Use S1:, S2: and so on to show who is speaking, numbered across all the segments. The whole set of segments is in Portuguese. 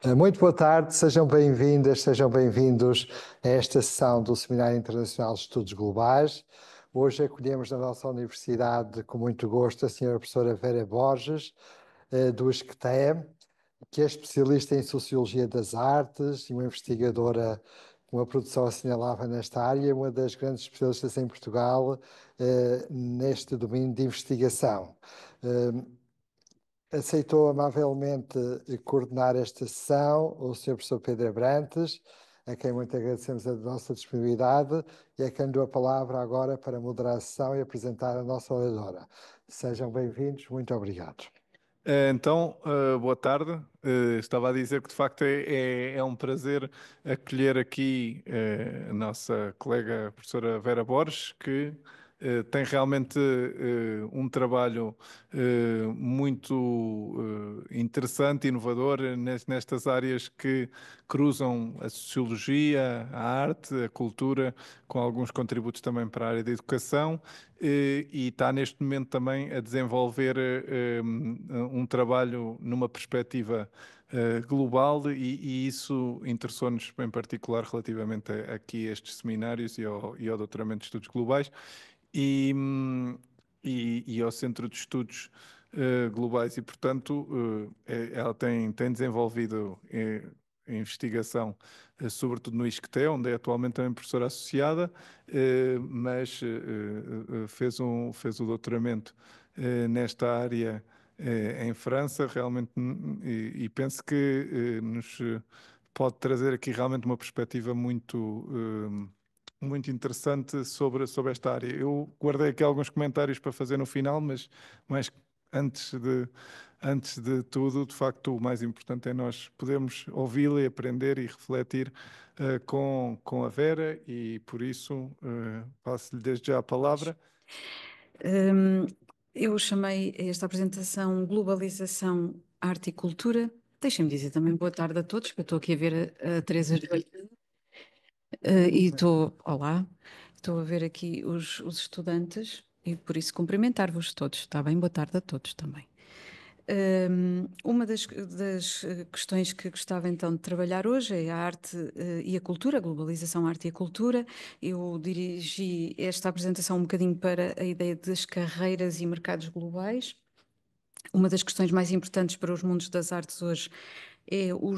S1: Muito boa tarde, sejam bem-vindas, sejam bem-vindos a esta sessão do Seminário Internacional de Estudos Globais. Hoje acolhemos na nossa universidade, com muito gosto, a senhora professora Vera Borges, do ISCTE, que é especialista em Sociologia das Artes e uma investigadora com uma produção assinalável nesta área, uma das grandes especialistas em Portugal neste domínio de investigação. Aceitou amavelmente coordenar esta sessão o Sr. Professor Pedro Abrantes, a quem muito agradecemos a nossa disponibilidade e a quem dou a palavra agora para moderar a sessão e apresentar a nossa oradora. Sejam bem-vindos, muito obrigado.
S2: Boa tarde. Estava a dizer que de facto é um prazer acolher aqui a nossa colega professora Vera Borges, que tem realmente um trabalho muito interessante, inovador nestas áreas que cruzam a sociologia, a arte, a cultura, com alguns contributos também para a área da educação, e está neste momento também a desenvolver um trabalho numa perspectiva global e isso interessou-nos em particular relativamente aqui a estes seminários e ao doutoramento de estudos globais e, hum, e ao Centro de Estudos Globais e, portanto, ela tem desenvolvido a investigação, sobretudo no ISCTE, onde é atualmente também professora associada, mas fez o doutoramento nesta área em França, realmente, e penso que nos pode trazer aqui realmente uma perspectiva muito interessante sobre esta área. Eu guardei aqui alguns comentários para fazer no final, mas antes de tudo, de facto, o mais importante é nós podermos ouvi-la e aprender e refletir com a Vera e, por isso, passo-lhe desde já a palavra.
S3: Hum, eu chamei esta apresentação Globalização, Arte e Cultura. Deixem-me dizer também boa tarde a todos, que eu estou aqui a ver a Teresa e olá, estou a ver aqui os estudantes e por isso cumprimentar-vos todos, está bem? Boa tarde a todos também. Uma das questões que gostava então de trabalhar hoje é a arte e a cultura, a globalização, a arte e a cultura. Eu dirigi esta apresentação um bocadinho para a ideia das carreiras e mercados globais. Uma das questões mais importantes para os mundos das artes hoje é o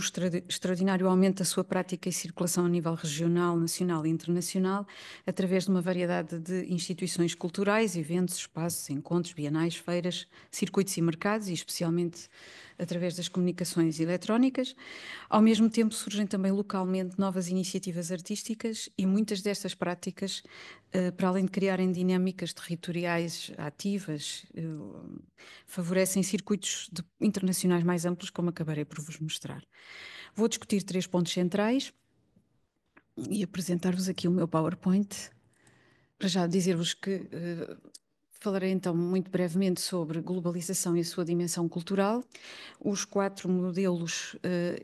S3: extraordinário aumento da sua prática e circulação a nível regional, nacional e internacional, através de uma variedade de instituições culturais, eventos, espaços, encontros, bienais, feiras, circuitos e mercados, e especialmente através das comunicações eletrónicas. Ao mesmo tempo, surgem também localmente novas iniciativas artísticas e muitas destas práticas, para além de criarem dinâmicas territoriais ativas, favorecem circuitos internacionais mais amplos, como acabarei por vos mostrar. Vou discutir 3 pontos centrais e apresentar-vos aqui o meu PowerPoint. Para já dizer-vos que falarei então muito brevemente sobre globalização e a sua dimensão cultural, os 4 modelos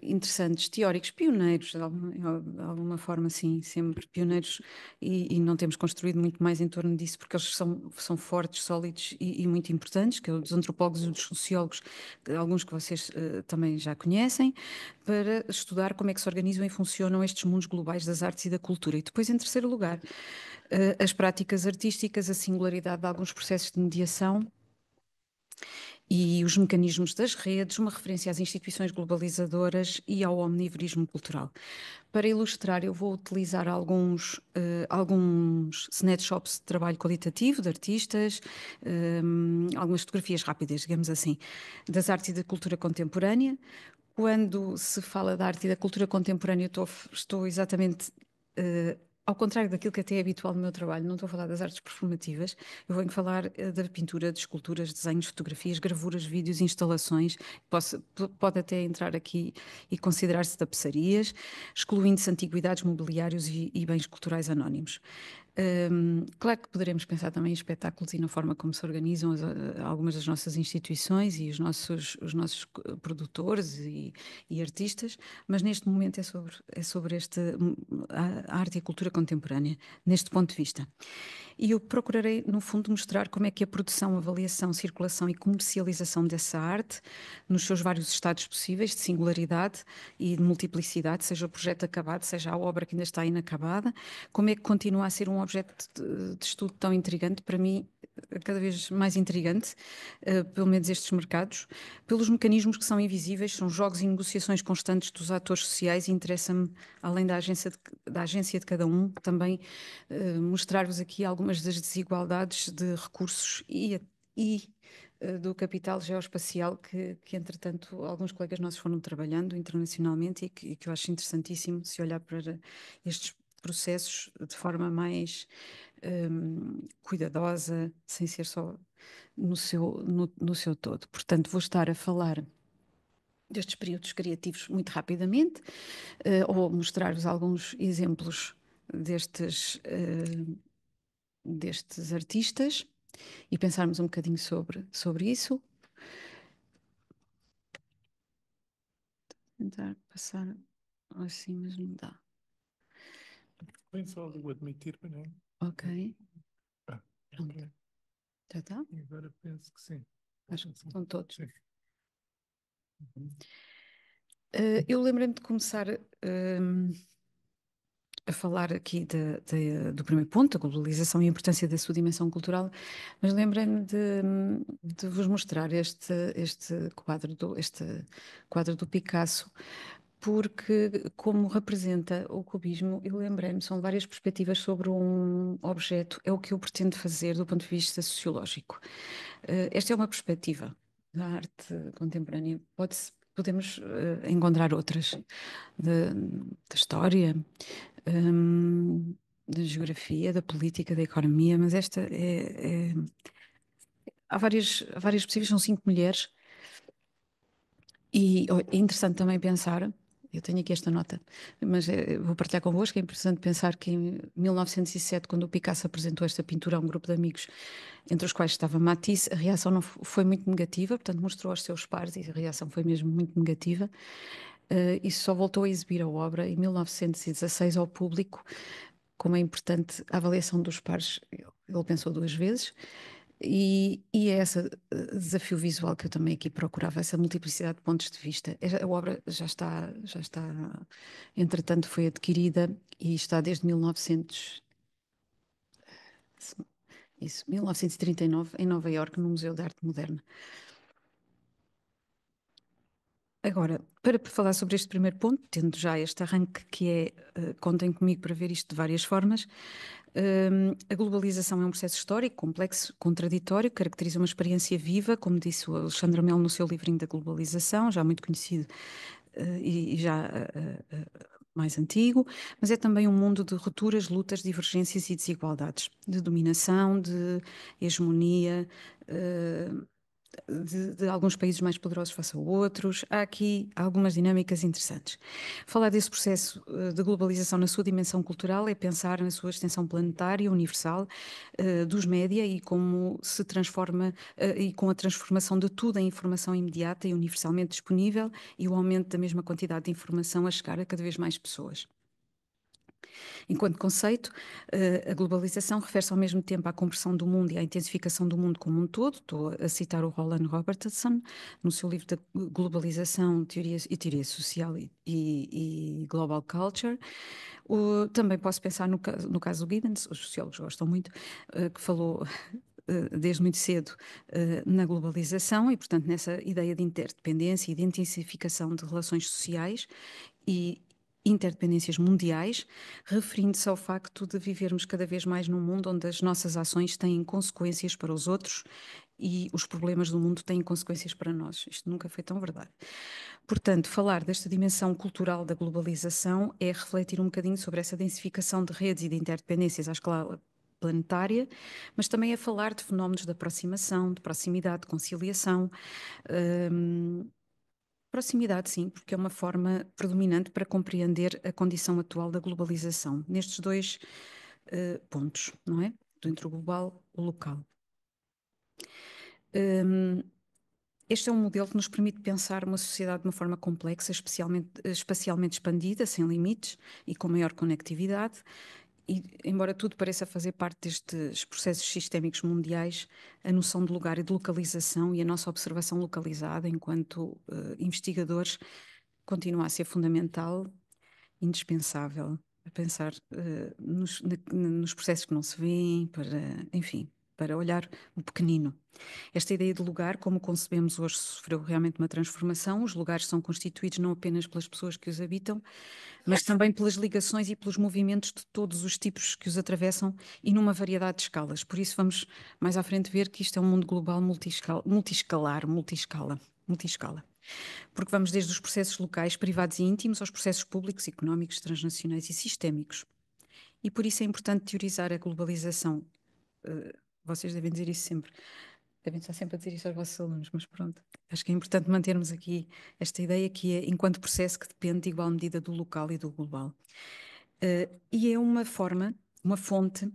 S3: interessantes, teóricos, pioneiros, de alguma forma, sim, sempre pioneiros, e não temos construído muito mais em torno disso, porque eles são fortes, sólidos e muito importantes, que é dos antropólogos e dos sociólogos, alguns que vocês também já conhecem, para estudar como é que se organizam e funcionam estes mundos globais das artes e da cultura. E depois, em terceiro lugar, as práticas artísticas, a singularidade de alguns processos de mediação e os mecanismos das redes, uma referência às instituições globalizadoras e ao omnivorismo cultural. Para ilustrar, eu vou utilizar alguns snapshots de trabalho qualitativo de artistas, algumas fotografias rápidas, digamos assim, das artes e da cultura contemporânea. Quando se fala da arte e da cultura contemporânea, estou exatamente ao contrário daquilo que até é habitual no meu trabalho. Não estou a falar das artes performativas, eu venho falar da pintura, de esculturas, desenhos, fotografias, gravuras, vídeos, instalações. Pode até entrar aqui e considerar-se tapeçarias, excluindo-se antiguidades, mobiliários e bens culturais anónimos. Claro que poderemos pensar também em espetáculos e na forma como se organizam algumas das nossas instituições e os nossos produtores e artistas, mas neste momento é sobre a arte e a cultura contemporânea, neste ponto de vista. E eu procurarei, no fundo, mostrar como é que a produção, avaliação, circulação e comercialização dessa arte, nos seus vários estados possíveis, de singularidade e de multiplicidade, seja o projeto acabado, seja a obra que ainda está inacabada, como é que continua a ser um objeto de estudo tão intrigante, para mim, cada vez mais intrigante, pelo menos estes mercados, pelos mecanismos que são invisíveis, são jogos e negociações constantes dos atores sociais e interessa-me, além da agência de cada um, também mostrar-vos aqui algumas das desigualdades de recursos e do capital geoespacial que, entretanto, alguns colegas nossos foram trabalhando internacionalmente e que eu acho interessantíssimo se olhar para estes processos de forma mais cuidadosa, sem ser só no seu todo. Portanto, vou estar a falar destes períodos criativos muito rapidamente, ou mostrar-vos alguns exemplos destes artistas e pensarmos um bocadinho sobre isso. Tentar passar assim, mas não dá.
S2: Vem só o admitir, não é?
S3: Ok.
S2: Ah,
S3: Pronto.
S2: ok.
S3: Já está?
S2: E agora penso que sim.
S3: Acho que estão todos.
S2: Sim.
S3: Eu lembrei-me de começar a falar aqui do primeiro ponto, da globalização e a importância da sua dimensão cultural, mas lembrei-me de vos mostrar este quadro do Picasso, porque como representa o cubismo, eu lembrei-me, são várias perspectivas sobre um objeto, é o que eu pretendo fazer do ponto de vista sociológico. Esta é uma perspectiva da arte contemporânea, podemos encontrar outras da história, da geografia, da política, da economia, mas esta há várias possíveis, são 5 mulheres, e é interessante também pensar, eu tenho aqui esta nota, mas vou partilhar convosco, é interessante pensar que em 1907, quando o Picasso apresentou esta pintura a um grupo de amigos, entre os quais estava Matisse, a reação não foi muito negativa, portanto mostrou aos seus pares e a reação foi mesmo muito negativa, e só voltou a exibir a obra em 1916 ao público. Como é importante a avaliação dos pares, ele pensou 2 vezes, e é esse desafio visual que eu também aqui procurava, essa multiplicidade de pontos de vista. A obra já está, entretanto foi adquirida e está desde 1939 em Nova Iorque, no Museu de Arte Moderna. Agora, para falar sobre este primeiro ponto, tendo já este arranque que é, contem comigo para ver isto de várias formas, a globalização é um processo histórico, complexo, contraditório, caracteriza uma experiência viva, como disse o Alexandre Mel no seu livrinho da globalização, já muito conhecido e já mais antigo, mas é também um mundo de rupturas, lutas, divergências e desigualdades, de dominação, de hegemonia, de alguns países mais poderosos face a outros. Há aqui algumas dinâmicas interessantes. Falar desse processo de globalização na sua dimensão cultural é pensar na sua extensão planetária, universal, dos média e como se transforma, e com a transformação de tudo em informação imediata e universalmente disponível e o aumento da mesma quantidade de informação a chegar a cada vez mais pessoas. Enquanto conceito, a globalização refere-se ao mesmo tempo à compressão do mundo e à intensificação do mundo como um todo. Estou a citar o Roland Robertson, no seu livro da Globalização, Teoria Social e Global Culture. Também posso pensar no caso do Giddens, os sociólogos gostam muito, que falou desde muito cedo na globalização e, portanto, nessa ideia de interdependência e de intensificação de relações sociais e interdependências mundiais, referindo-se ao facto de vivermos cada vez mais num mundo onde as nossas ações têm consequências para os outros e os problemas do mundo têm consequências para nós. Isto nunca foi tão verdade. Portanto, falar desta dimensão cultural da globalização é refletir um bocadinho sobre essa densificação de redes e de interdependências à escala planetária, mas também é falar de fenómenos de aproximação, de proximidade, de conciliação. Proximidade, sim, porque é uma forma predominante para compreender a condição atual da globalização. Nestes dois pontos, não é? Entre o global e o local. Um, Este é um modelo que nos permite pensar uma sociedade de uma forma complexa, espacialmente expandida, sem limites e com maior conectividade. E, embora tudo pareça fazer parte destes processos sistémicos mundiais, a noção de lugar e de localização e a nossa observação localizada enquanto investigadores continua a ser fundamental, indispensável, a pensar nos processos que não se veem, enfim, para olhar o pequenino. Esta ideia de lugar, como concebemos hoje, sofreu realmente uma transformação. Os lugares são constituídos não apenas pelas pessoas que os habitam, mas também pelas ligações e pelos movimentos de todos os tipos que os atravessam e numa variedade de escalas. Por isso vamos mais à frente ver que isto é um mundo global multiscala. Porque vamos desde os processos locais, privados e íntimos, aos processos públicos, económicos, transnacionais e sistémicos. E por isso é importante teorizar a globalização. Vocês devem dizer isso sempre. Devem estar sempre a dizer isso aos vossos alunos, mas pronto. Acho que é importante mantermos aqui esta ideia que é enquanto processo que depende de igual medida do local e do global. E é uma forma, uma fonte.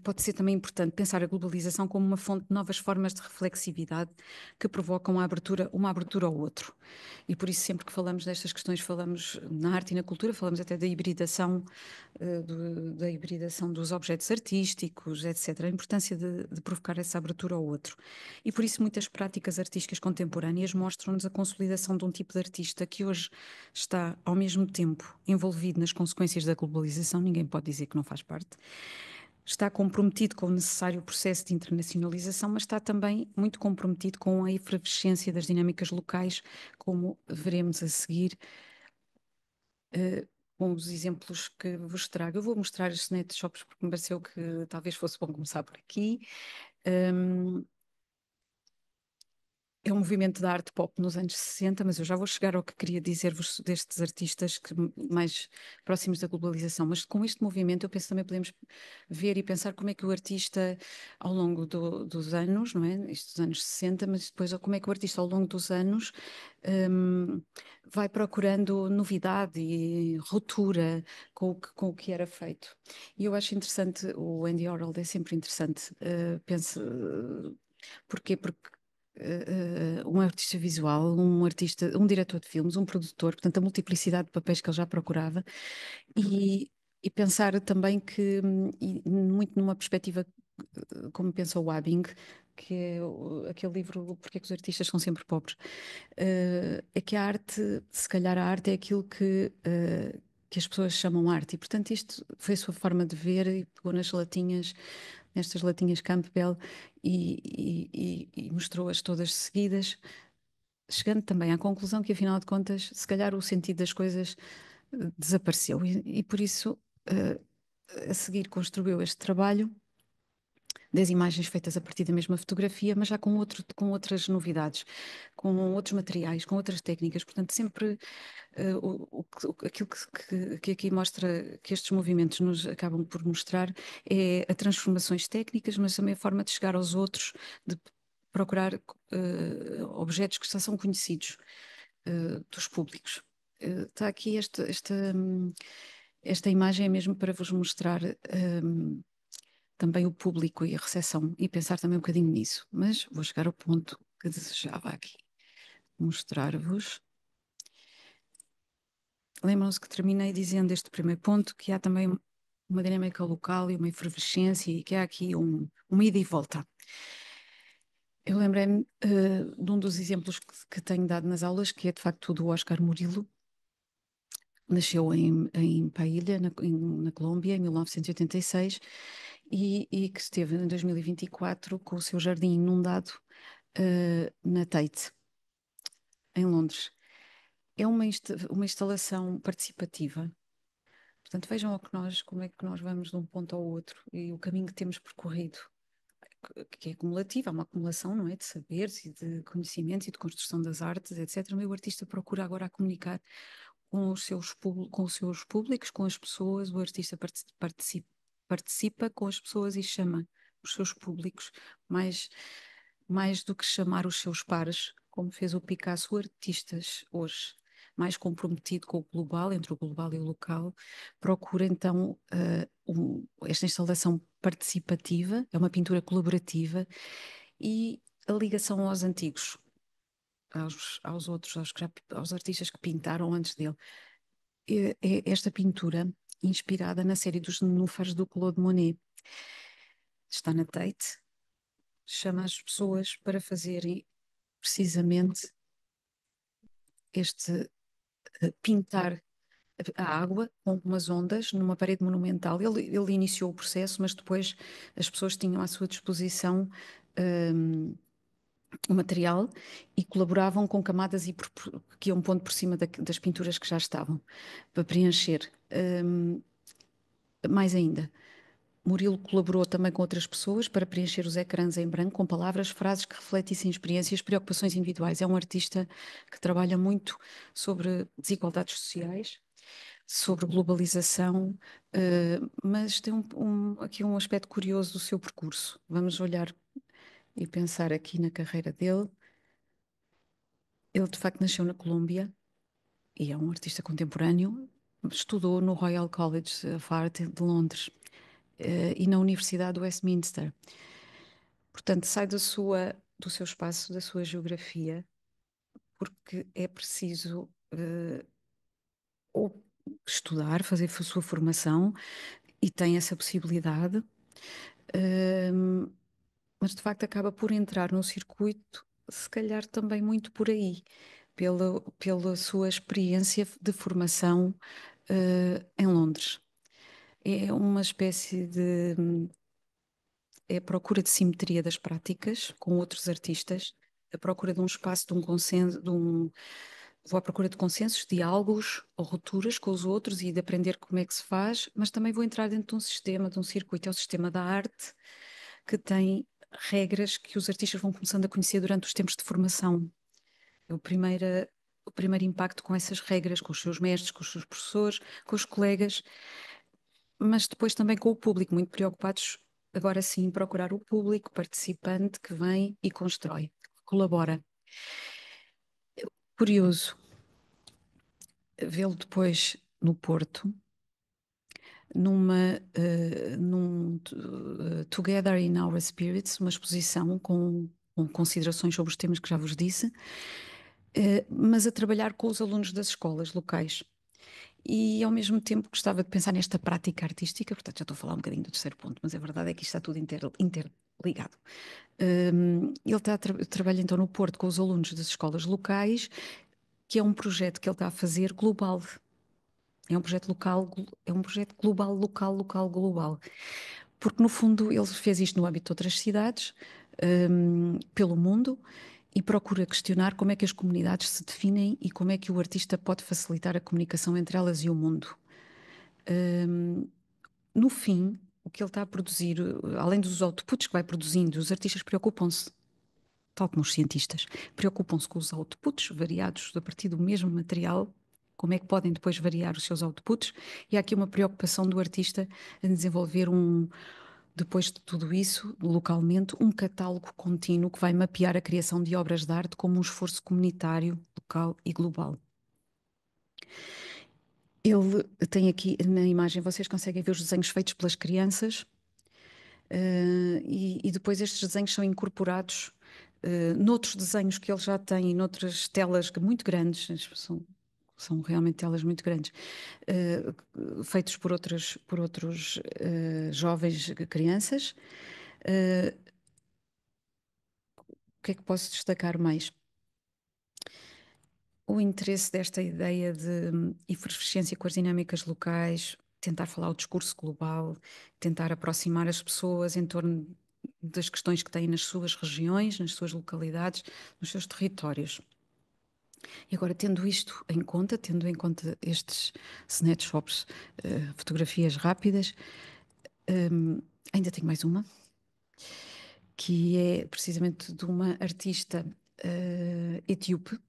S3: Pode ser também importante pensar a globalização como uma fonte de novas formas de reflexividade que provocam uma abertura ao outro. E por isso, sempre que falamos destas questões, falamos na arte e na cultura, falamos até da hibridação, da hibridação dos objetos artísticos, etc. A importância de provocar essa abertura ao outro. E por isso, muitas práticas artísticas contemporâneas mostram-nos a consolidação de um tipo de artista que hoje está, ao mesmo tempo, envolvido nas consequências da globalização, ninguém pode dizer que não faz parte. Está comprometido com o necessário processo de internacionalização, mas está também muito comprometido com a efervescência das dinâmicas locais, como veremos a seguir, com os exemplos que vos trago. Eu vou mostrar os net shops porque me pareceu que talvez fosse bom começar por aqui. É um movimento da arte pop nos anos 60, mas eu já vou chegar ao que queria dizer-vos destes artistas mais próximos da globalização. Mas com este movimento eu penso também podemos ver e pensar como é que o artista ao longo dos anos, não é? Isto dos anos 60, mas depois como é que o artista ao longo dos anos vai procurando novidade e ruptura com o que era feito. E eu acho interessante, o Andy Warhol é sempre interessante, porquê? Porque um artista visual, um diretor de filmes, um produtor, portanto, a multiplicidade de papéis que ele já procurava, e pensar também que, muito numa perspectiva, como pensa o Wabbing, que é aquele livro Porque é que os artistas são sempre pobres, é que a arte, se calhar a arte é aquilo que as pessoas chamam arte, e portanto isto foi a sua forma de ver e pegou nestas latinhas Campbell e mostrou-as todas seguidas, chegando também à conclusão que afinal de contas, se calhar o sentido das coisas desapareceu e por isso a seguir construiu este trabalho 10 imagens feitas a partir da mesma fotografia, mas já com outras novidades, com outros materiais, com outras técnicas. Portanto, sempre aquilo que aqui mostra, que estes movimentos nos acabam por mostrar, é a transformações técnicas, mas também a forma de chegar aos outros, de procurar objetos que já são conhecidos dos públicos. Está aqui esta imagem é mesmo para vos mostrar também o público e a recepção e pensar também um bocadinho nisso. Mas vou chegar ao ponto que desejava aqui mostrar-vos. Lembram-se que terminei dizendo este primeiro ponto, que há também uma dinâmica local e uma efervescência e que há aqui uma ida e volta. Eu lembrei-me de um dos exemplos que tenho dado nas aulas, que é de facto o do Oscar Murillo. Nasceu em Paília, na Colômbia, em 1986, e que esteve em 2024 com o seu jardim inundado na Tate, em Londres. É uma instalação participativa. Portanto, vejam como é que nós vamos de um ponto ao outro e o caminho que temos percorrido, que é acumulativo, há uma acumulação, não é, de saberes e de conhecimentos e de construção das artes, etc. Mas o artista procura agora comunicar com os seus públicos, com as pessoas. O artista participa com as pessoas e chama os seus públicos, mais do que chamar os seus pares, como fez o Picasso, artistas hoje. mais comprometido com o global, entre o global e o local, procura então esta instalação participativa, é uma pintura colaborativa, e a ligação aos antigos, aos outros, aos artistas que pintaram antes dele. É esta pintura inspirada na série dos Nenúfares do Claude Monet. Está na Tate, chama as pessoas para fazerem precisamente este pintar a água com umas ondas numa parede monumental. Ele iniciou o processo, mas depois as pessoas tinham à sua disposição o material e colaboravam com camadas que iam pondo por cima das pinturas que já estavam, para preencher. Mais ainda, Murilo colaborou também com outras pessoas para preencher os ecrãs em branco com palavras, frases que refletissem experiências, preocupações individuais. É um artista que trabalha muito sobre desigualdades sociais, sobre globalização, mas tem aqui um aspecto curioso do seu percurso. Vamos olhar e pensar aqui na carreira dele. Ele, de facto, nasceu na Colômbia e é um artista contemporâneo. Estudou no Royal College of Art de Londres e na Universidade de Westminster. Portanto, sai do seu espaço, da sua geografia, porque é preciso ou estudar, fazer a sua formação, e tem essa possibilidade, mas de facto acaba por entrar no circuito, se calhar também muito por aí, pela sua experiência de formação em Londres. É uma espécie de... É a procura de simetria das práticas com outros artistas, a procura de um espaço, de um consenso, vou à procura de consensos, diálogos ou rupturas com os outros e de aprender como é que se faz, mas também vou entrar dentro de um sistema, de um circuito, é o sistema da arte, que tem regras que os artistas vão começando a conhecer durante os tempos de formação. É o primeiro impacto com essas regras, com os seus mestres, com os seus professores, com os colegas, mas depois também com o público, muito preocupados, agora sim, em procurar o público participante que vem e constrói, colabora. Curioso vê-lo depois no Porto, num Together in Our Spirits, uma exposição com considerações sobre os temas que já vos disse, mas a trabalhar com os alunos das escolas locais. E ao mesmo tempo gostava de pensar nesta prática artística, portanto já estou a falar um bocadinho do terceiro ponto, mas a verdade é que isto está tudo interligado. Ele trabalha então no Porto com os alunos das escolas locais, que é um projeto que ele está a fazer global. É um projeto local, é um projeto global, local, global. Porque no fundo ele fez isto no âmbito de outras cidades, pelo mundo, e procura questionar como é que as comunidades se definem e como é que o artista pode facilitar a comunicação entre elas e o mundo. No fim, o que ele está a produzir, além dos outputs que vai produzindo, os artistas preocupam-se, tal como os cientistas, preocupam-se com os outputs variados a partir do mesmo material, como é que podem depois variar os seus outputs, e há aqui uma preocupação do artista em desenvolver depois de tudo isso, localmente, um catálogo contínuo que vai mapear a criação de obras de arte como um esforço comunitário, local e global. Ele tem aqui na imagem, vocês conseguem ver os desenhos feitos pelas crianças, e depois estes desenhos são incorporados noutros desenhos que ele já tem, noutras telas muito grandes, são realmente telas muito grandes, feitos por outros jovens crianças. O que é que posso destacar mais? O interesse desta ideia de efervescência com as dinâmicas locais, tentar falar o discurso global, tentar aproximar as pessoas em torno das questões que têm nas suas regiões, nas suas localidades, nos seus territórios. E agora, tendo isto em conta, tendo em conta estes snapshots, fotografias rápidas, ainda tenho mais uma, que é precisamente de uma artista etíope,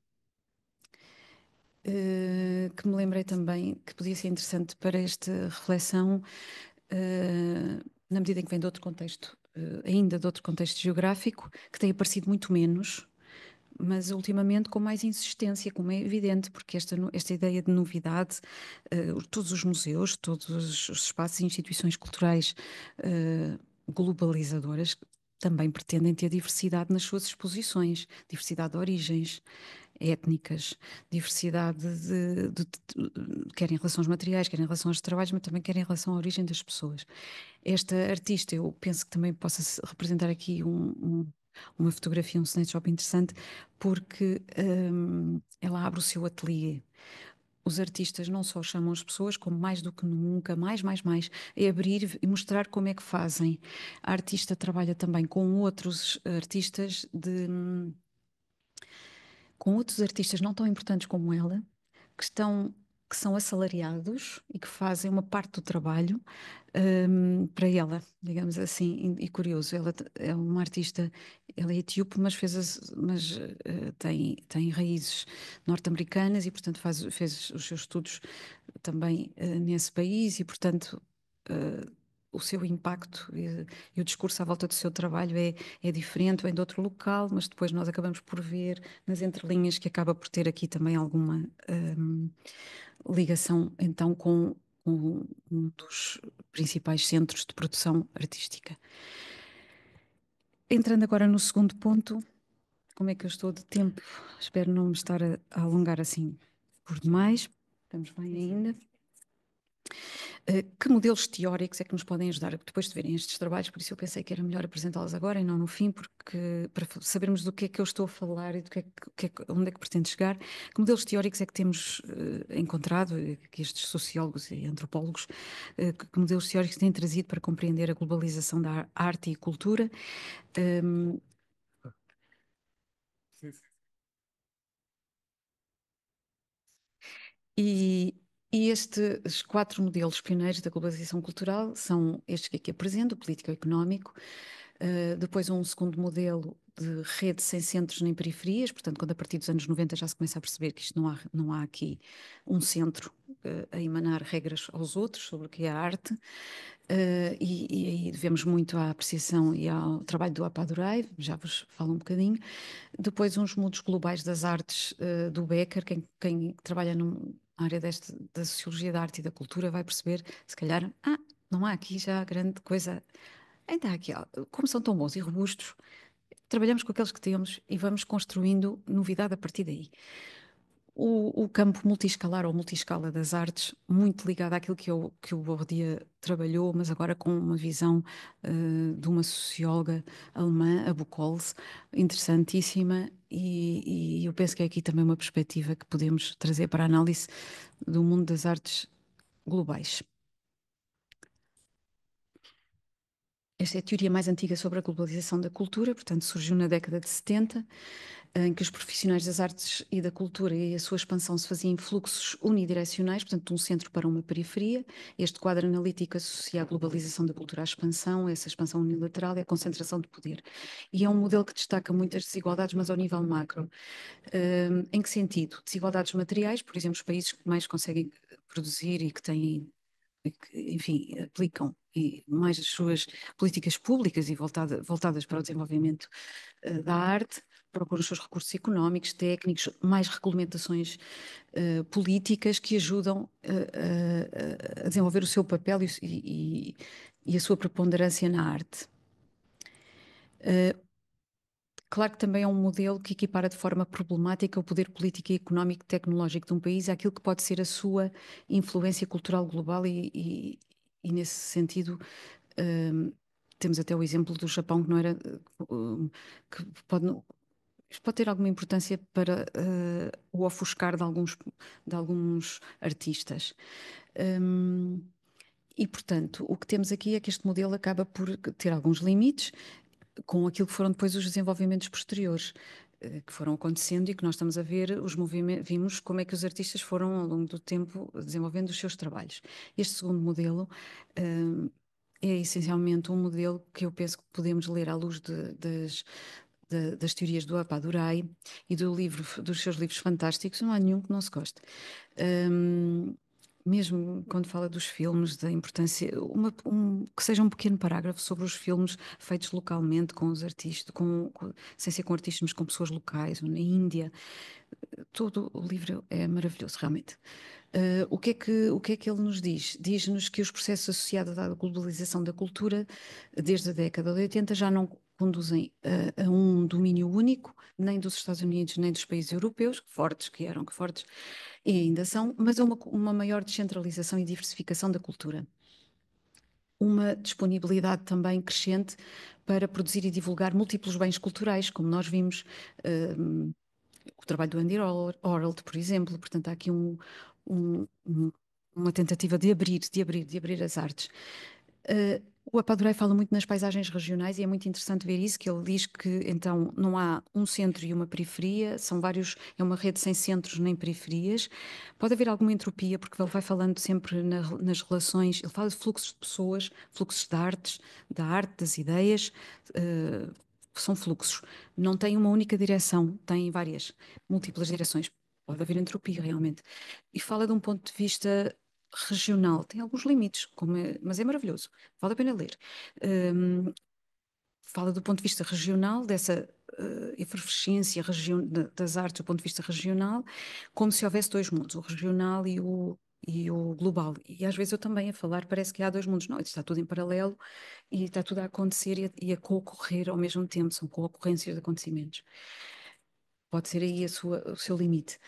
S3: que me lembrei também que podia ser interessante para esta reflexão, na medida em que vem de outro contexto, ainda de outro contexto geográfico, que tem aparecido muito menos, mas ultimamente com mais insistência, como é evidente, porque esta ideia de novidade, todos os museus, todos os espaços e instituições culturais globalizadoras também pretendem ter diversidade nas suas exposições, diversidade de origens étnicas, diversidade quer em relação aos materiais, quer em relação aos trabalhos, mas também quer em relação à origem das pessoas. Esta artista, eu penso que também possa representar aqui uma fotografia, um snapshot interessante, porque ela abre o seu ateliê. Os artistas não só chamam as pessoas, como mais do que nunca, mais, é abrir e mostrar como é que fazem. A artista trabalha também com outros artistas com outros artistas não tão importantes como ela, que são assalariados e que fazem uma parte do trabalho para ela, digamos assim, e curioso. Ela é uma artista, ela é etíope, mas tem raízes norte-americanas e, portanto, fez os seus estudos também nesse país e, portanto, o seu impacto e o discurso à volta do seu trabalho é diferente, vem de outro local, mas depois nós acabamos por ver nas entrelinhas que acaba por ter aqui também alguma ligação então com um dos principais centros de produção artística. Entrando agora no segundo ponto, como é que eu estou de tempo? Espero não me estar a alongar assim por demais. Estamos bem ainda. Que modelos teóricos é que nos podem ajudar depois de verem estes trabalhos? Por isso eu pensei que era melhor apresentá-los agora e não no fim, porque para sabermos do que é que eu estou a falar e onde é que pretendo chegar. Que modelos teóricos é que temos encontrado, que estes sociólogos e antropólogos, que modelos teóricos têm trazido para compreender a globalização da arte e cultura?
S2: Sim, sim.
S3: E, e estes 4 modelos pioneiros da globalização cultural são estes que aqui apresento, o político-económico, depois um segundo modelo de rede sem centros nem periferias, portanto, quando a partir dos anos 90 já se começa a perceber que isto não há aqui um centro a emanar regras aos outros sobre o que é a arte, e aí devemos muito à apreciação e ao trabalho do Apadurai, já vos falo um bocadinho. Depois uns mundos globais das artes do Becker, quem trabalha na área da sociologia da arte e da cultura vai perceber, se calhar, não há aqui já grande coisa. Ainda há aqui, como são tão bons e robustos, trabalhamos com aqueles que temos e vamos construindo novidade a partir daí. O campo multiescalar ou multiescala das artes, muito ligado àquilo que o Bourdieu trabalhou, mas agora com uma visão de uma socióloga alemã, a Buchholz, interessantíssima, e eu penso que é aqui também uma perspectiva que podemos trazer para a análise do mundo das artes globais. Esta é a teoria mais antiga sobre a globalização da cultura, portanto surgiu na década de 70, em que os profissionais das artes e da cultura e a sua expansão se faziam em fluxos unidirecionais, portanto de um centro para uma periferia. Este quadro analítico associa a globalização da cultura à expansão, essa expansão unilateral e a concentração de poder. E é um modelo que destaca muitas desigualdades, mas ao nível macro. Em que sentido? Desigualdades materiais, por exemplo, os países que mais conseguem produzir e que têm enfim, aplicam mais as suas políticas públicas e voltadas para o desenvolvimento da arte, procuram os seus recursos económicos, técnicos, mais regulamentações políticas que ajudam a desenvolver o seu papel e a sua preponderância na arte. Claro que também é um modelo que equipara de forma problemática o poder político e económico e tecnológico de um país àquilo que pode ser a sua influência cultural global e nesse sentido temos até o exemplo do Japão que não era que isto pode ter alguma importância para o ofuscar de alguns artistas. E, portanto, o que temos aqui é que este modelo acaba por ter alguns limites com aquilo que foram depois os desenvolvimentos posteriores que foram acontecendo e que nós estamos a ver os movimentos, vimos como é que os artistas foram ao longo do tempo desenvolvendo os seus trabalhos. Este segundo modelo é essencialmente um modelo que eu penso que podemos ler à luz das teorias do Apadurai e dos seus livros fantásticos, não há nenhum que não se goste. mesmo quando fala dos filmes, da importância, que seja um pequeno parágrafo sobre os filmes feitos localmente com os artistas, sem ser com artistas, mas com pessoas locais, ou na Índia. Todo o livro é maravilhoso, realmente. O que é que ele nos diz? Diz-nos que os processos associados à globalização da cultura, desde a década de 80, já não conduzem a um domínio único, nem dos Estados Unidos, nem dos países europeus, que eram fortes e ainda são, mas a uma maior descentralização e diversificação da cultura. Uma disponibilidade também crescente para produzir e divulgar múltiplos bens culturais, como nós vimos o trabalho do Andy Orald, por exemplo. Portanto, há aqui uma tentativa de abrir as artes. O Apadurei fala muito nas paisagens regionais e é muito interessante ver isso, que ele diz que então não há um centro e uma periferia, é uma rede sem centros nem periferias. Pode haver alguma entropia, porque ele vai falando sempre nas relações, ele fala de fluxos de pessoas, fluxos de artes, da arte, das ideias, são fluxos. Não tem uma única direção, tem várias, múltiplas direções. Pode haver entropia, realmente. E fala de um ponto de vista regional, tem alguns limites, mas é maravilhoso, vale a pena ler. Fala do ponto de vista regional, dessa efervescência das artes do ponto de vista regional, como se houvesse dois mundos, o regional e o global. E às vezes eu também a falar, parece que há dois mundos. Não, está tudo em paralelo e está tudo a acontecer e a co-ocorrer ao mesmo tempo, são co-ocorrências de acontecimentos. Pode ser aí o seu limite.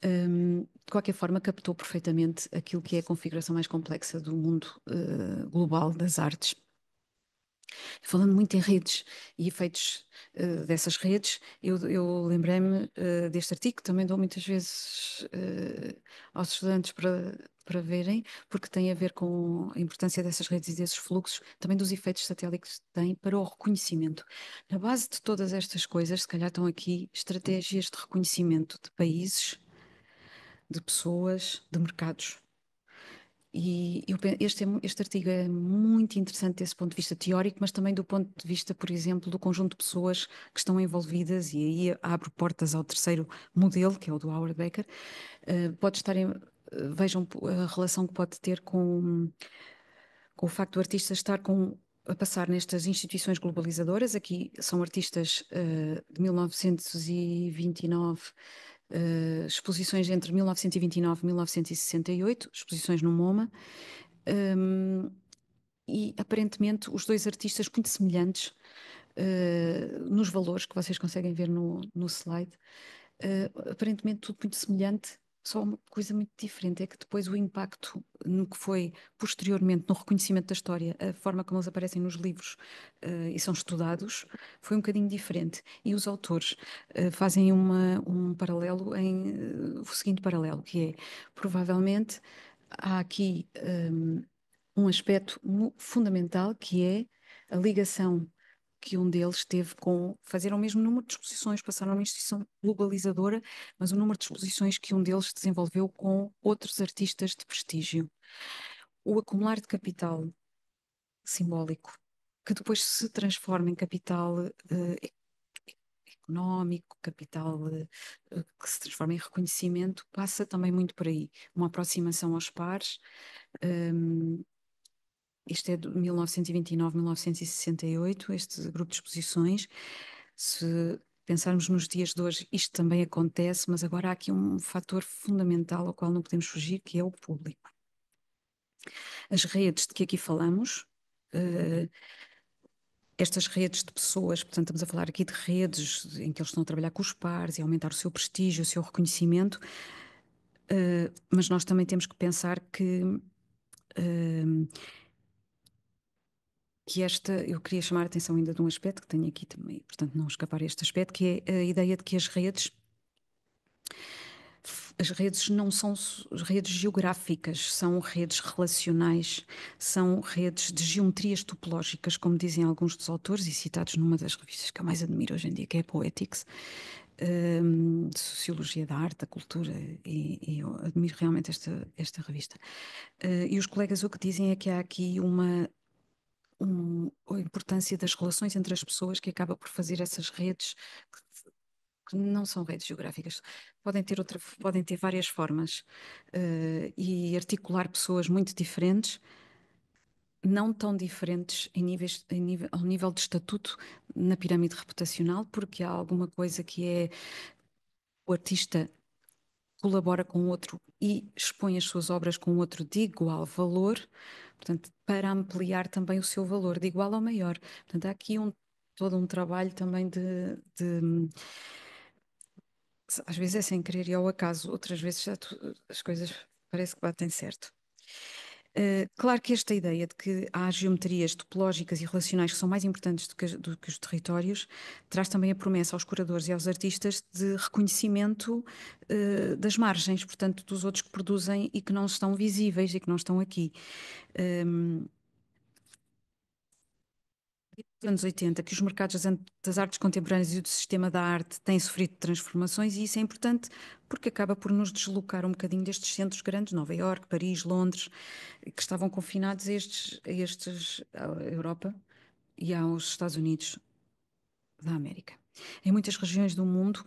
S3: De qualquer forma, captou perfeitamente aquilo que é a configuração mais complexa do mundo global das artes. Falando muito em redes e efeitos dessas redes, eu lembrei-me deste artigo, que também dou muitas vezes aos estudantes para verem, porque tem a ver com a importância dessas redes e desses fluxos, também dos efeitos satélites que têm para o reconhecimento. Na base de todas estas coisas, se calhar estão aqui estratégias de reconhecimento de países, de pessoas, de mercados. E este artigo é muito interessante desse ponto de vista teórico, mas também do ponto de vista, por exemplo, do conjunto de pessoas que estão envolvidas, e aí abre portas ao terceiro modelo, que é o do Howard Baker. Vejam a relação que pode ter com o facto do artista estar a passar nestas instituições globalizadoras. Aqui são artistas de 1929, exposições entre 1929 e 1968, exposições no MoMA, e aparentemente os dois artistas muito semelhantes nos valores que vocês conseguem ver no slide, aparentemente tudo muito semelhante. Só uma coisa muito diferente é que depois o impacto no que foi posteriormente no reconhecimento da história, a forma como eles aparecem nos livros e são estudados, foi um bocadinho diferente. E os autores fazem um paralelo o seguinte paralelo, que é, provavelmente, há aqui um aspecto fundamental, que é a ligação que um deles teve com fazer o mesmo número de exposições, passaram uma instituição globalizadora, mas o número de exposições que um deles desenvolveu com outros artistas de prestígio. O acumular de capital simbólico, que depois se transforma em capital económico, capital que se transforma em reconhecimento, passa também muito por aí. Uma aproximação aos pares. Isto é de 1929, 1968, este grupo de exposições. Se pensarmos nos dias de hoje, isto também acontece, mas agora há aqui um fator fundamental ao qual não podemos fugir, que é o público. As redes de que aqui falamos, estas redes de pessoas, portanto estamos a falar aqui de redes em que eles estão a trabalhar com os pares e aumentar o seu prestígio, o seu reconhecimento, mas nós também temos que pensar que eu queria chamar a atenção ainda de um aspecto que tenho aqui também, portanto não escapar a este aspecto, que é a ideia de que as redes não são redes geográficas, são redes relacionais, são redes de geometrias topológicas, como dizem alguns dos autores, e citados numa das revistas que eu mais admiro hoje em dia, que é a Poetics, de Sociologia da Arte, da Cultura, e eu admiro realmente esta revista. E os colegas o que dizem é que há aqui a importância das relações entre as pessoas que acaba por fazer essas redes que não são redes geográficas, podem ter várias formas e articular pessoas muito diferentes, não tão diferentes ao nível de estatuto na pirâmide reputacional, porque há alguma coisa que é o artista colabora com outro e expõe as suas obras com outro de igual valor, portanto, para ampliar também o seu valor, de igual ou maior. Portanto, há aqui todo um trabalho também às vezes é sem querer e ao acaso, outras vezes as coisas parece que batem certo. Claro que esta ideia de que há geometrias topológicas e relacionais que são mais importantes do que os territórios traz também a promessa aos curadores e aos artistas de reconhecimento das margens, portanto, dos outros que produzem e que não estão visíveis e que não estão aqui. Nos anos 80, que os mercados das artes contemporâneas e do sistema da arte têm sofrido transformações, e isso é importante porque acaba por nos deslocar um bocadinho destes centros grandes, Nova Iorque, Paris, Londres, que estavam confinados à Europa e aos Estados Unidos da América. Em muitas regiões do mundo,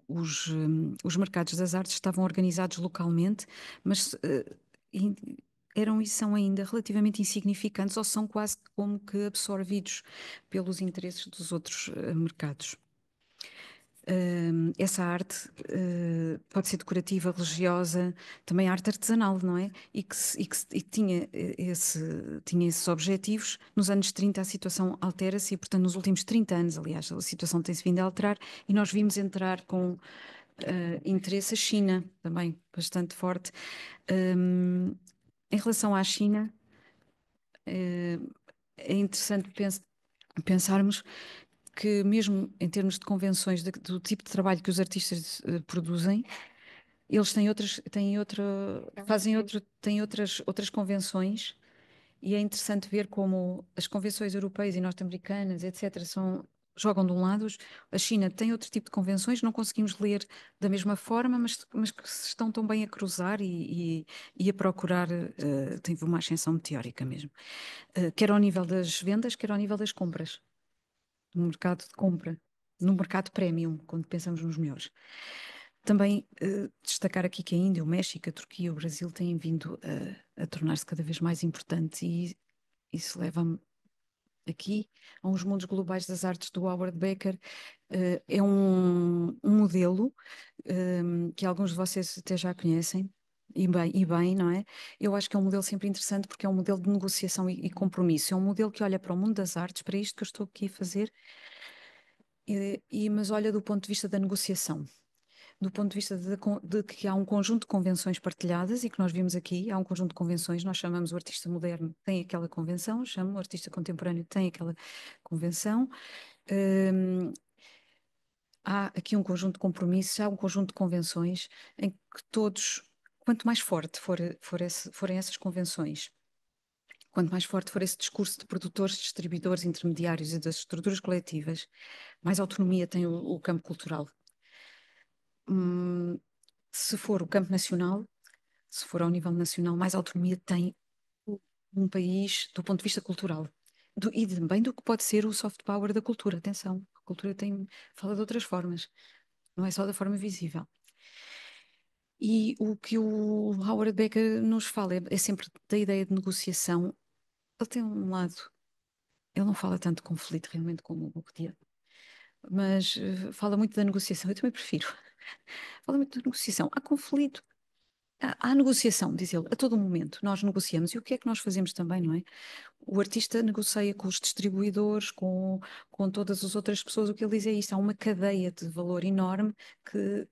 S3: os mercados das artes estavam organizados localmente, mas eram e são ainda relativamente insignificantes ou são quase como que absorvidos pelos interesses dos outros mercados. Essa arte pode ser decorativa, religiosa, também arte artesanal, não é? E tinha esses objetivos. Nos anos 30 a situação altera-se e, portanto, nos últimos 30 anos, aliás, a situação tem-se vindo a alterar e nós vimos entrar com interesse a China, também bastante forte. Em relação à China, é interessante pensarmos que mesmo em termos de convenções do tipo de trabalho que os artistas produzem, eles têm outras convenções, e é interessante ver como as convenções europeias e norte-americanas, etc., jogam de um lado, a China tem outro tipo de convenções, não conseguimos ler da mesma forma, mas que se estão tão bem a cruzar e a procurar, tem uma ascensão meteórica mesmo, quer ao nível das vendas, quer ao nível das compras, no mercado de compra, no mercado premium, quando pensamos nos melhores. Também destacar aqui que a Índia, o México, a Turquia e o Brasil têm vindo a tornar-se cada vez mais importantes, e isso leva-me aqui a uns mundos globais das artes do Howard Becker. É um modelo que alguns de vocês até já conhecem, e bem, não é? Eu acho que é um modelo sempre interessante porque é um modelo de negociação e compromisso. É um modelo que olha para o mundo das artes, para isto que eu estou aqui a fazer, mas olha do ponto de vista da negociação, do ponto de vista de que há um conjunto de convenções partilhadas, e que nós vimos aqui, há um conjunto de convenções. Nós chamamos o artista moderno, tem aquela convenção, o artista contemporâneo, tem aquela convenção. Há aqui um conjunto de compromissos, há um conjunto de convenções em que todos, quanto mais forte forem essas convenções, quanto mais forte for esse discurso de produtores, distribuidores, intermediários e das estruturas coletivas, mais autonomia tem o campo cultural. Se for o campo nacional, se for ao nível nacional, mais autonomia tem um país do ponto de vista cultural. E também do que pode ser o soft power da cultura. Atenção, a cultura fala de outras formas, não é só da forma visível. E o que o Howard Becker nos fala é sempre da ideia de negociação. Ele tem um lado, ele não fala tanto de conflito realmente como o dia, mas fala muito da negociação. Eu também prefiro. Fala muito da negociação. Há conflito, há negociação, diz ele, a todo momento. Nós negociamos. E o que é que nós fazemos também, não é? O artista negocia com os distribuidores, com todas as outras pessoas. O que ele diz é isto: há uma cadeia de valor enorme que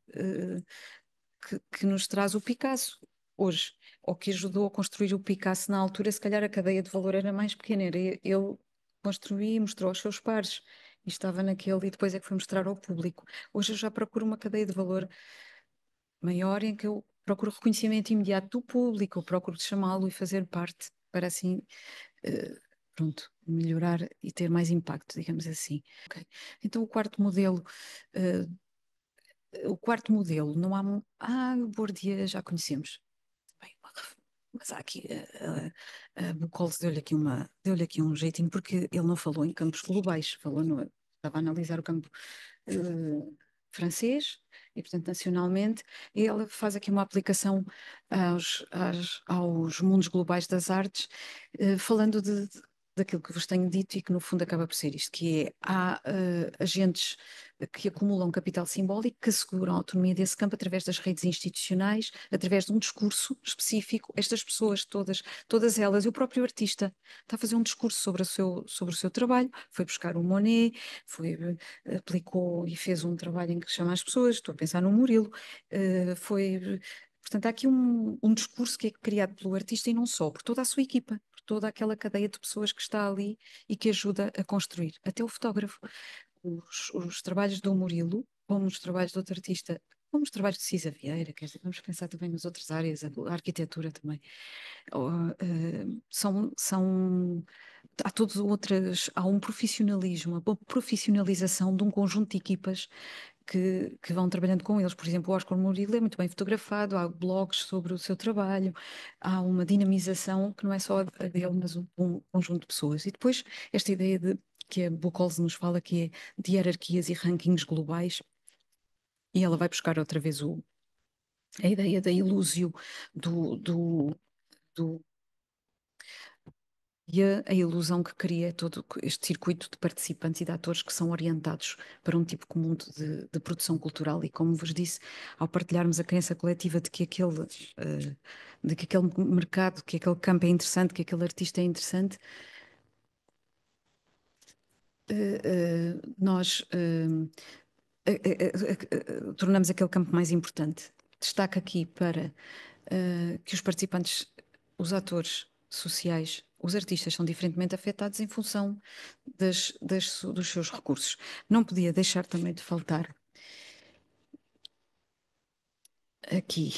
S3: nos traz o Picasso hoje, ou que ajudou a construir o Picasso na altura. Se calhar a cadeia de valor era mais pequena, ele construía e mostrou aos seus pares, e estava naquele, e depois é que foi mostrar ao público. Hoje eu já procuro uma cadeia de valor maior, em que eu procuro reconhecimento imediato do público, eu procuro chamá-lo e fazer parte, para assim, pronto, melhorar e ter mais impacto, digamos assim. Okay. Então o quarto modelo, não há... o Bourdieu já conhecemos. Bem, mas há aqui, a Buchholz deu-lhe aqui um jeitinho, porque ele não falou em campos globais, estava a analisar o campo francês, e portanto nacionalmente, e ela faz aqui uma aplicação aos mundos globais das artes, falando daquilo que vos tenho dito e que no fundo acaba por ser isto, que é, há agentes que acumulam capital simbólico, que asseguram a autonomia desse campo através das redes institucionais, através de um discurso específico. Estas pessoas todas elas, e o próprio artista está a fazer um discurso sobre o seu trabalho, foi buscar o Monet, aplicou e fez um trabalho em que chama as pessoas, estou a pensar no Murilo, portanto há aqui um discurso que é criado pelo artista e não só, por toda a sua equipa, por toda aquela cadeia de pessoas que está ali e que ajuda a construir, até o fotógrafo. Os trabalhos do Murilo, como os trabalhos do outro artista, como os trabalhos de Cisa Vieira, quer dizer, vamos pensar também nas outras áreas, a arquitetura também, são há todas outras, há um profissionalismo, uma profissionalização de um conjunto de equipas que vão trabalhando com eles. Por exemplo, o Oscar Murilo é muito bem fotografado, há blogs sobre o seu trabalho, há uma dinamização que não é só a dele, mas um conjunto de pessoas. E depois esta ideia que a Buchholz nos fala, que é de hierarquias e rankings globais, e ela vai buscar outra vez a ideia da ilúsio do e a ilusão que cria todo este circuito de participantes e de atores que são orientados para um tipo comum de produção cultural. E como vos disse, ao partilharmos a crença coletiva de que aquele mercado, que aquele campo é interessante, que aquele artista é interessante, nós tornamos aquele campo mais importante. Destaco aqui para que os participantes, os atores sociais, os artistas são diferentemente afetados em função dos seus recursos. Não podia deixar também de faltar aqui,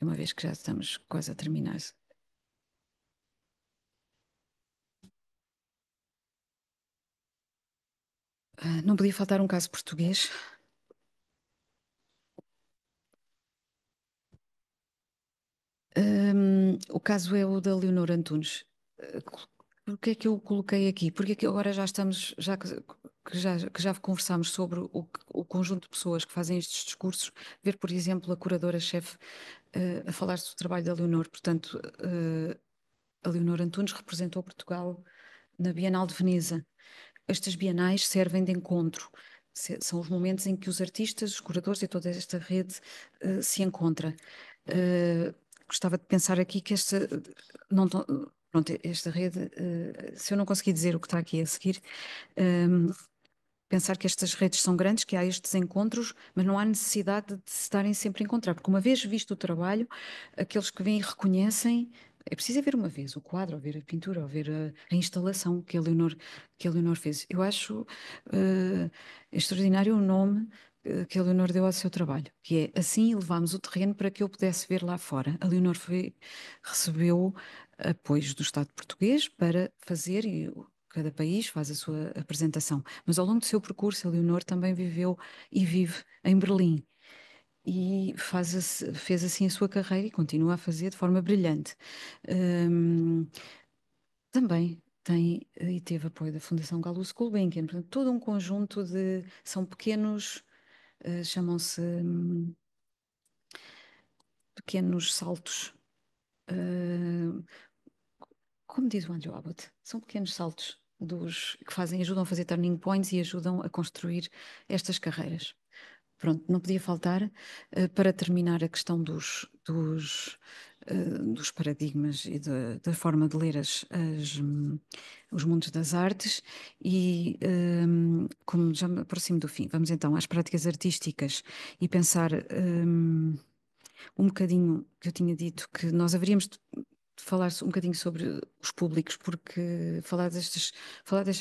S3: uma vez que já estamos quase a terminar. Não podia faltar um caso português. O caso é o da Leonor Antunes. Porquê é que eu o coloquei aqui? Porque é que agora já estamos, que já conversámos sobre o conjunto de pessoas que fazem estes discursos, ver, por exemplo, a curadora-chefe a falar do trabalho da Leonor. Portanto, a Leonor Antunes representou Portugal na Bienal de Veneza. Estas bienais servem de encontro. São os momentos em que os artistas, os curadores e toda esta rede se encontra. Gostava de pensar aqui que não, pronto, esta rede, se eu não conseguir dizer o que está aqui a seguir, pensar que estas redes são grandes, que há estes encontros, mas não há necessidade de se estarem sempre a encontrar, porque uma vez visto o trabalho, aqueles que vêm e reconhecem, é preciso é ver uma vez o quadro, ou ver a pintura, ou ver a instalação que a Leonor fez. Eu acho extraordinário o nome que a Leonor deu ao seu trabalho, que é Assim elevámos o terreno para que eu pudesse ver lá fora. A Leonor recebeu apoios do Estado português para fazer, e cada país faz a sua apresentação. Mas ao longo do seu percurso, a Leonor também viveu e vive em Berlim. E fez assim a sua carreira e continua a fazer de forma brilhante. Hum, Também e teve apoio da Fundação Gallus Gulbenkian. Portanto, todo um conjunto são pequenos, chamam-se pequenos saltos. Uh, Como diz o Andrew Abbott, são pequenos saltos que ajudam a fazer turning points e ajudam a construir estas carreiras. Pronto, não podia faltar, para terminar, a questão dos paradigmas e da forma de ler os mundos das artes e, como já me aproximo do fim, vamos então às práticas artísticas e pensar um bocadinho que eu tinha dito que nós haveríamos de falar um bocadinho sobre os públicos, porque falar destas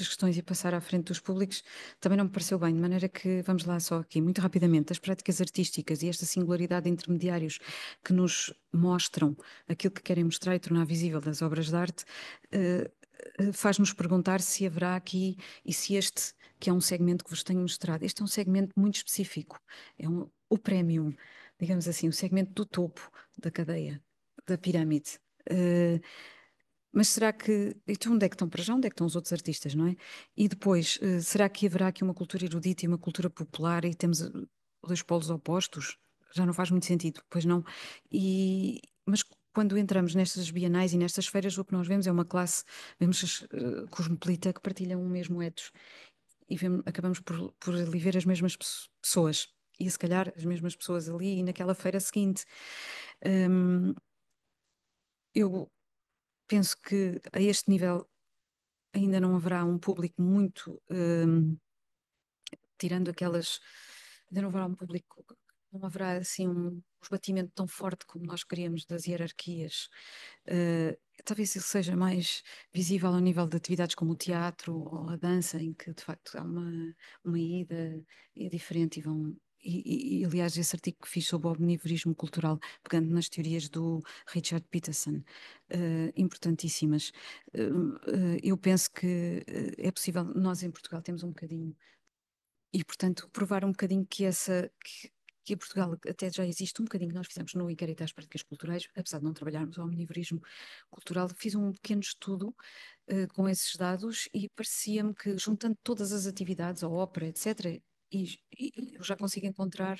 S3: questões e passar à frente dos públicos também não me pareceu bem, de maneira que vamos lá só aqui, muito rapidamente, as práticas artísticas e esta singularidade de intermediários que nos mostram aquilo que querem mostrar e tornar visível das obras de arte, faz-nos perguntar se haverá aqui, e se este, que é um segmento que vos tenho mostrado, este é um segmento muito específico, o premium, digamos assim, o segmento do topo da cadeia, da pirâmide. Mas será que, então onde é que estão para já? Onde é que estão os outros artistas, não é? E depois, será que haverá aqui uma cultura erudita e uma cultura popular e temos dois polos opostos? Já não faz muito sentido, pois não? Mas quando entramos nestas bienais e nestas feiras, o que nós vemos é uma classe, vemos cosmopolita que partilham o mesmo ethos e acabamos por ali ver as mesmas pessoas. E se calhar as mesmas pessoas ali e naquela feira seguinte. Hum, eu penso que a este nível ainda não haverá um público muito, tirando aquelas, ainda não haverá um público, não haverá assim um esbatimento tão forte como nós queríamos das hierarquias. Talvez isso seja mais visível ao nível de atividades como o teatro ou a dança, em que de facto há uma ida, é diferente e vão. Aliás, esse artigo que fiz sobre o omnivorismo cultural, pegando nas teorias do Richard Peterson, importantíssimas. Eu penso que é possível, nós em Portugal temos um bocadinho e, portanto, provar um bocadinho que em Portugal até já existe um bocadinho, nós fizemos no Inquérito às Práticas Culturais, apesar de não trabalharmos ao omnivorismo cultural, fiz um pequeno estudo com esses dados e parecia-me que, juntando todas as atividades, a ópera, etc., e eu já consigo encontrar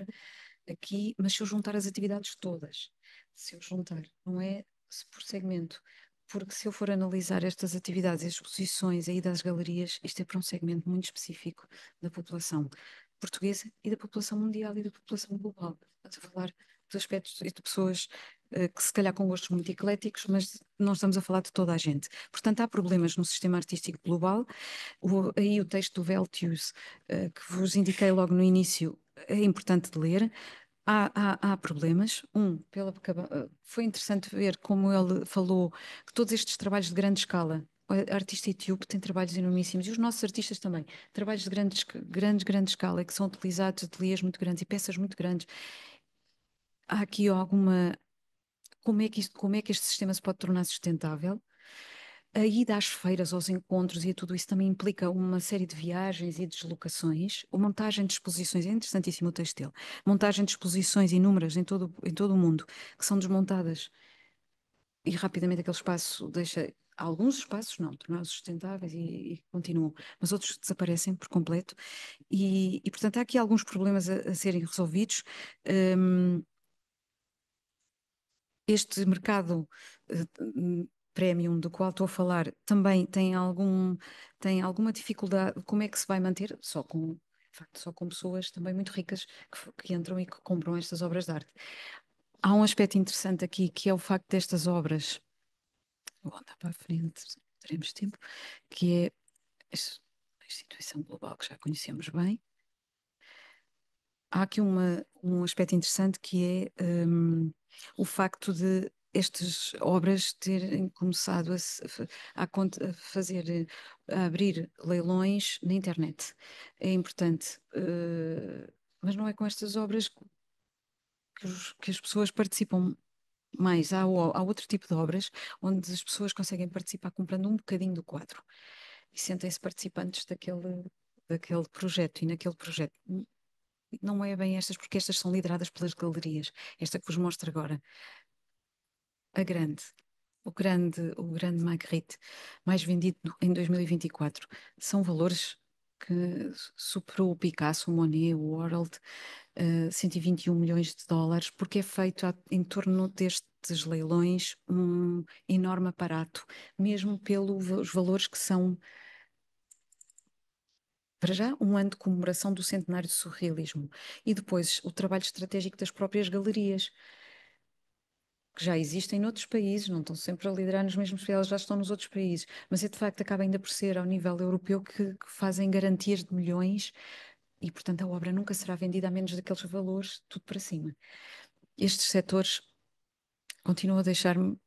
S3: aqui, mas se eu juntar as atividades todas, se eu juntar, não é por segmento, porque se eu for analisar estas atividades, as exposições, a ida às galerias, isto é para um segmento muito específico da população portuguesa e da população mundial e da população global. Estamos a falar dos aspectos e de pessoas que se calhar com gostos muito ecléticos, mas não estamos a falar de toda a gente. Portanto, há problemas no sistema artístico global. Aí o texto do Veltius, que vos indiquei logo no início, é importante de ler. Há problemas. Foi interessante ver como ele falou que todos estes trabalhos de grande escala, a artista etíope tem trabalhos enormíssimos e os nossos artistas também, trabalhos de grande escala que são utilizados, ateliês muito grandes e peças muito grandes. Há aqui alguma. Como é que este sistema se pode tornar sustentável? A ida às feiras, aos encontros e tudo isso também implica uma série de viagens e deslocações. A montagem de exposições, é interessantíssimo o texto dele. Montagem de exposições inúmeras em todo o mundo, que são desmontadas e rapidamente aquele espaço deixa. Alguns espaços não, tornaram-se sustentáveis e continuam, mas outros desaparecem por completo. Portanto, há aqui alguns problemas a serem resolvidos. Hum, este mercado premium do qual estou a falar também tem alguma dificuldade. Como é que se vai manter? De facto, só com pessoas também muito ricas que entram e que compram estas obras de arte. Há um aspecto interessante aqui que é o facto destas obras, vou andar para a frente, teremos tempo, que é a instituição global que já conhecemos bem. Há aqui um aspecto interessante que é o facto de estas obras terem começado a fazer, a abrir leilões na internet. É importante, mas não é com estas obras que as pessoas participam mais. Há outro tipo de obras onde as pessoas conseguem participar comprando um bocadinho do quadro e sentem-se participantes daquele projeto e naquele projeto. Não é bem estas, porque estas são lideradas pelas galerias. Esta que vos mostro agora, a grande, o grande Magritte, mais vendido em 2024. São valores que superou o Picasso, o Monet, o Warhol, 121 milhões de dólares, porque é feito em torno destes leilões um enorme aparato, mesmo pelos valores que são. Para já, um ano de comemoração do centenário do surrealismo e depois o trabalho estratégico das próprias galerias, que já existem noutros países, não estão sempre a liderar nos mesmos países, elas já estão nos outros países, mas é de facto acaba ainda por ser ao nível europeu que fazem garantias de milhões e, portanto, a obra nunca será vendida a menos daqueles valores, tudo para cima. Estes setores continuam a deixar-me.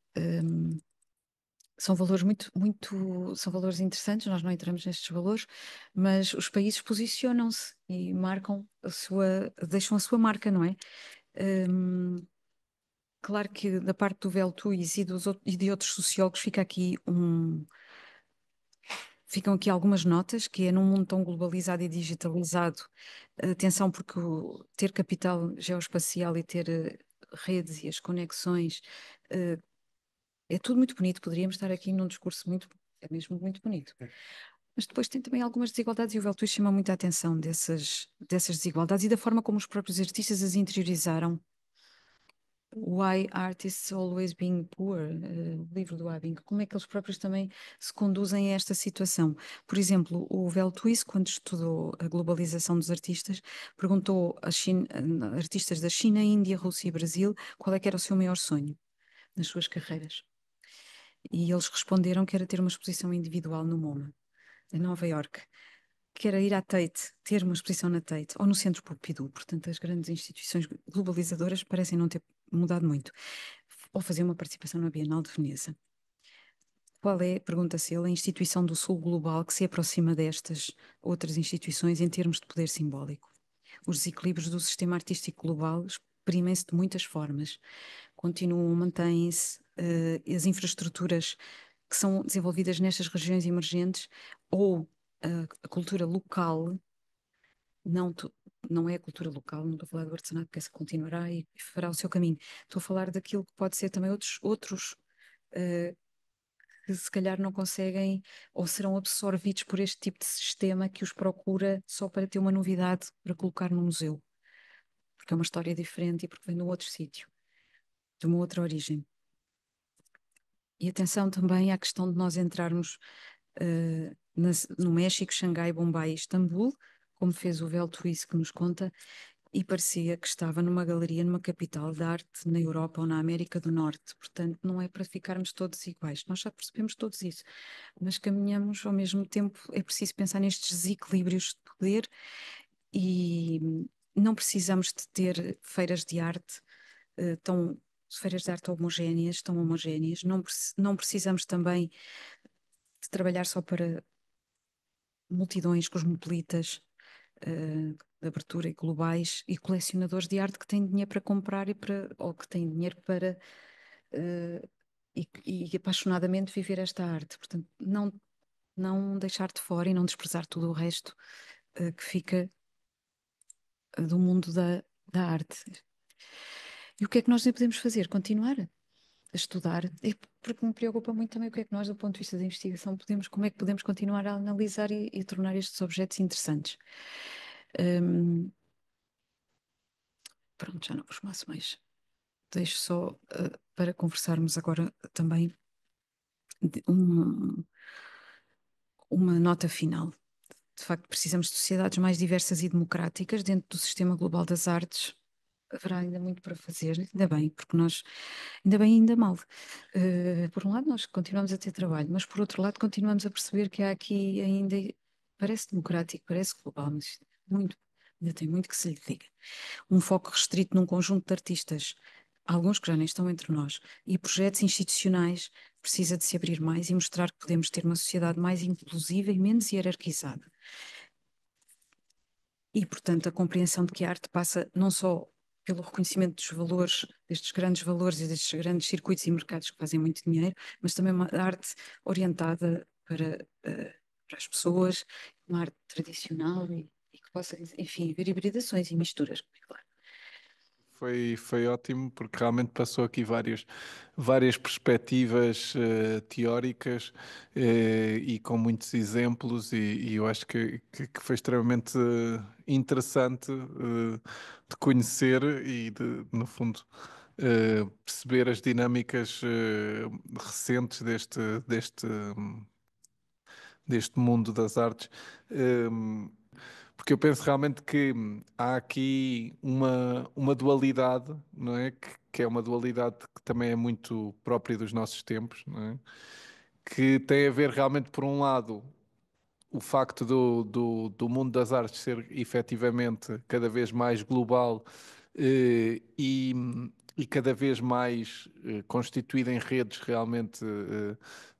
S3: São valores são valores interessantes, nós não entramos nestes valores, mas os países posicionam-se e marcam deixam a sua marca, não é? Hum, claro que da parte do Velthuis e de outros sociólogos ficam aqui algumas notas, que é num mundo tão globalizado e digitalizado, atenção porque ter capital geoespacial e ter redes e as conexões é tudo muito bonito, poderíamos estar aqui num discurso muito, é mesmo muito bonito. Mas depois tem também algumas desigualdades e o Veltui chama muita atenção dessas desigualdades e da forma como os próprios artistas as interiorizaram. Why Artists Always Being Poor, o livro do Abing, como é que eles próprios também se conduzem a esta situação. Por exemplo, o Veltui, quando estudou a globalização dos artistas, perguntou a artistas da China, Índia, Rússia e Brasil qual é que era o seu maior sonho nas suas carreiras. E eles responderam que era ter uma exposição individual no MoMA, em Nova Iorque, que era ir à Tate, ter uma exposição na Tate, ou no Centro Pompidou. Portanto, as grandes instituições globalizadoras parecem não ter mudado muito. Ou fazer uma participação na Bienal de Veneza. Qual é, pergunta-se ele, a instituição do Sul global que se aproxima destas outras instituições em termos de poder simbólico? Os desequilíbrios do sistema artístico global exprimem-se de muitas formas. Continuam, mantêm-se, as infraestruturas que são desenvolvidas nestas regiões emergentes ou a cultura local, não é a cultura local, não estou a falar do artesanato, porque essa continuará e fará o seu caminho. Estou a falar daquilo que pode ser também outros que se calhar não conseguem ou serão absorvidos por este tipo de sistema que os procura só para ter uma novidade para colocar no museu, porque é uma história diferente e porque vem de um outro sítio, de uma outra origem. E atenção também à questão de nós entrarmos no México, Xangai, Bombai e Istambul, como fez o Vel Twist que nos conta, e parecia que estava numa galeria, numa capital de arte na Europa ou na América do Norte. Portanto, não é para ficarmos todos iguais. Nós já percebemos todos isso, mas caminhamos ao mesmo tempo. É preciso pensar nestes desequilíbrios de poder e não precisamos de ter feiras de arte feiras de arte homogéneas, tão homogéneas. Não precisamos também de trabalhar só para multidões cosmopolitas, de abertura e globais e colecionadores de arte que têm dinheiro para comprar ou que têm dinheiro para e apaixonadamente viver esta arte. Portanto, não deixar de fora e não desprezar tudo o resto que fica do mundo da arte. E o que é que nós podemos fazer? Continuar a estudar, porque me preocupa muito também o que é que nós, do ponto de vista da investigação, como é que podemos continuar a analisar e tornar estes objetos interessantes. Pronto, já não vos maço mais. Deixo só para conversarmos agora também uma nota final. De facto, precisamos de sociedades mais diversas e democráticas dentro do sistema global das artes. Haverá ainda muito para fazer, ainda bem, porque ainda bem, ainda mal. Por um lado, nós continuamos a ter trabalho, mas por outro lado, continuamos a perceber que há aqui ainda, parece democrático, parece global, mas ainda tem muito que se lhe diga. Um foco restrito num conjunto de artistas, alguns que já nem estão entre nós, e projetos institucionais, precisa de se abrir mais e mostrar que podemos ter uma sociedade mais inclusiva e menos hierarquizada. E, portanto, a compreensão de que a arte passa não só pelo reconhecimento dos valores, destes grandes valores e destes grandes circuitos e mercados que fazem muito dinheiro, mas também uma arte orientada para as pessoas, uma arte tradicional e que possa, enfim, haver hibridações e misturas, claro.
S2: Foi ótimo porque realmente passou aqui várias perspectivas teóricas e com muitos exemplos e eu acho que foi extremamente interessante de conhecer e de, no fundo, perceber as dinâmicas recentes deste mundo das artes. Porque eu penso realmente que há aqui uma dualidade, não é? Que é uma dualidade que também é muito própria dos nossos tempos, não é? Que tem a ver realmente, por um lado, o facto do mundo das artes ser efetivamente cada vez mais global e cada vez mais constituído em redes realmente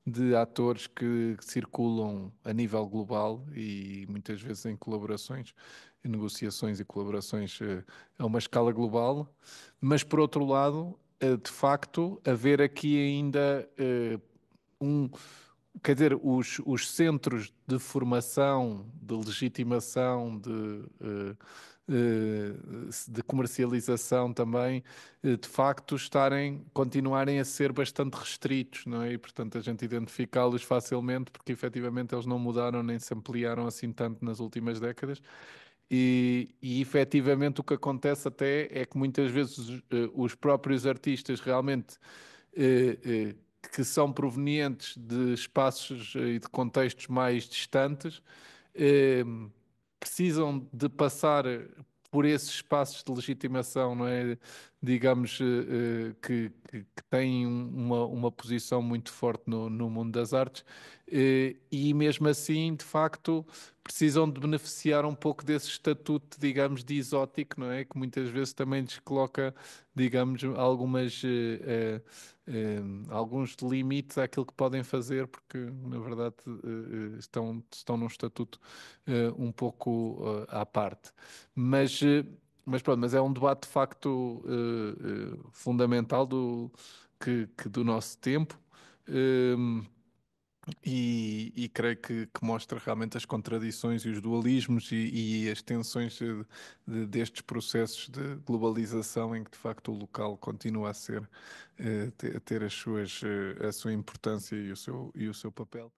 S2: de atores que circulam a nível global e muitas vezes em colaborações, em negociações e colaborações a uma escala global, mas por outro lado, de facto, haver aqui ainda um quer dizer, os centros de formação, de legitimação, de comercialização também, de facto continuarem a ser bastante restritos, não é? E, portanto, a gente identificá-los facilmente, porque efetivamente eles não mudaram nem se ampliaram assim tanto nas últimas décadas. E efetivamente o que acontece até é que muitas vezes os próprios artistas realmente que são provenientes de espaços e de contextos mais distantes, eh, precisam de passar por esses espaços de legitimação, não é? Digamos, que têm uma posição muito forte no mundo das artes, e mesmo assim, de facto, precisam de beneficiar um pouco desse estatuto, digamos, de exótico, não é? Que muitas vezes também lhes coloca, digamos, alguns limites àquilo que podem fazer, porque na verdade estão num estatuto um pouco à parte. Mas, mas pronto, mas é um debate de facto fundamental do nosso tempo. Um, e creio que mostra realmente as contradições e os dualismos e as tensões destes processos de globalização em que de facto o local continua a ter a sua importância e o seu papel.